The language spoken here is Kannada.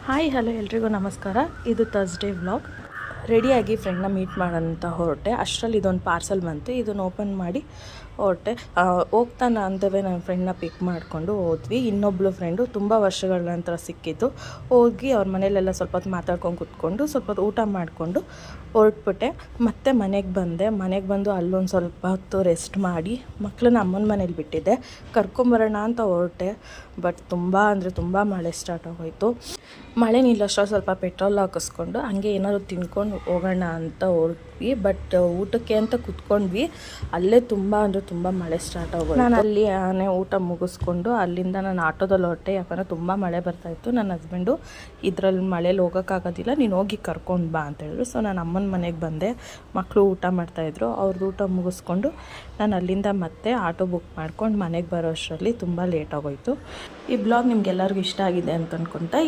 ಹಾಯ್ ಹಲೋ ಎಲ್ರಿಗೂ ನಮಸ್ಕಾರ. ಇದು ಥರ್ಸ್ಡೇ ವ್ಲಾಗ್. ರೆಡಿಯಾಗಿ ಫ್ರೆಂಡ್ನ ಮೀಟ್ ಮಾಡೋಂತ ಹೊರಟೆ. ಅಷ್ಟರಲ್ಲಿ ಇದೊಂದು ಪಾರ್ಸಲ್ ಬಂತು. ಇದನ್ನು ಓಪನ್ ಮಾಡಿ ಹೊರಟೆ. ಹೋಗ್ತಾನೆ ಅಂದವೇ ನನ್ನ ಫ್ರೆಂಡ್ನ ಪಿಕ್ ಮಾಡಿಕೊಂಡು ಹೋದ್ವಿ. ಇನ್ನೊಬ್ಳು ಫ್ರೆಂಡು ತುಂಬ ವರ್ಷಗಳ ನಂತರ ಸಿಕ್ಕಿದ್ದು. ಹೋಗಿ ಅವ್ರ ಮನೇಲೆಲ್ಲ ಸ್ವಲ್ಪ ಹೊತ್ತು ಮಾತಾಡ್ಕೊಂಡು ಕೂತ್ಕೊಂಡು ಸ್ವಲ್ಪ ಹೊತ್ತು ಊಟ ಮಾಡಿಕೊಂಡು ಹೊರಟ್ಬಿಟ್ಟೆ. ಮತ್ತೆ ಮನೆಗೆ ಬಂದು ಅಲ್ಲೊಂದು ಸ್ವಲ್ಪ ಹೊತ್ತು ರೆಸ್ಟ್ ಮಾಡಿ ಮಕ್ಕಳನ್ನ ಅಮ್ಮನ ಮನೇಲಿ ಬಿಟ್ಟಿದ್ದೆ. ಕರ್ಕೊಂಬರೋಣ ಅಂತ ಹೊರಟೆ. ಬಟ್ ತುಂಬ ಮಳೆ ಸ್ಟಾರ್ಟ್ ಆಗೋಯಿತು. ಮಳೆ ನಿಲ್ಲಷ್ಟೋ ಸ್ವಲ್ಪ ಪೆಟ್ರೋಲ್ ಹಾಕಿಸ್ಕೊಂಡು ಹಂಗೆ ಏನಾದ್ರು ತಿನ್ಕೊಂಡು ಹೋಗೋಣ ಅಂತ ಹೊರಟ್ವಿ. ಬಟ್ ಊಟಕ್ಕೆ ಅಂತ ಕುತ್ಕೊಂಡ್ವಿ. ಅಲ್ಲೇ ತುಂಬ ಮಳೆ ಸ್ಟಾರ್ಟ್ ಆಗೋದು. ನಾನು ಅಲ್ಲಿ ಊಟ ಮುಗಿಸ್ಕೊಂಡು ಅಲ್ಲಿಂದ ನಾನು ಆಟೋದಲ್ಲಿ ಹೊರಟೆ. ಯಾಕಂದರೆ ತುಂಬ ಮಳೆ ಬರ್ತಾಯಿತ್ತು. ನನ್ನ ಹಸ್ಬೆಂಡು ಇದರಲ್ಲಿ ಮಳೇಲಿ ಹೋಗೋಕ್ಕಾಗೋದಿಲ್ಲ, ನೀನು ಹೋಗಿ ಕರ್ಕೊಂಡು ಬಾ ಅಂತ ಹೇಳಿದ್ರು. ಸೊ ನಾನು ಅಮ್ಮನ ಮನೆಗೆ ಬಂದೆ. ಮಕ್ಕಳು ಊಟ ಮಾಡ್ತಾಯಿದ್ರು. ಅವ್ರದ್ದು ಊಟ ಮುಗಿಸ್ಕೊಂಡು ನಾನು ಅಲ್ಲಿಂದ ಮತ್ತೆ ಆಟೋ ಬುಕ್ ಮಾಡ್ಕೊಂಡು ಮನೆಗೆ ಬರೋ ಅಷ್ಟರಲ್ಲಿ ತುಂಬ ಲೇಟ್ ಆಗೋಯಿತು. ಈ ಬ್ಲಾಗ್ ನಿಮ್ಗೆಲ್ಲರಿಗೂ ಇಷ್ಟ ಆಗಿದೆ ಅಂತ ಅನ್ಕೊತಾ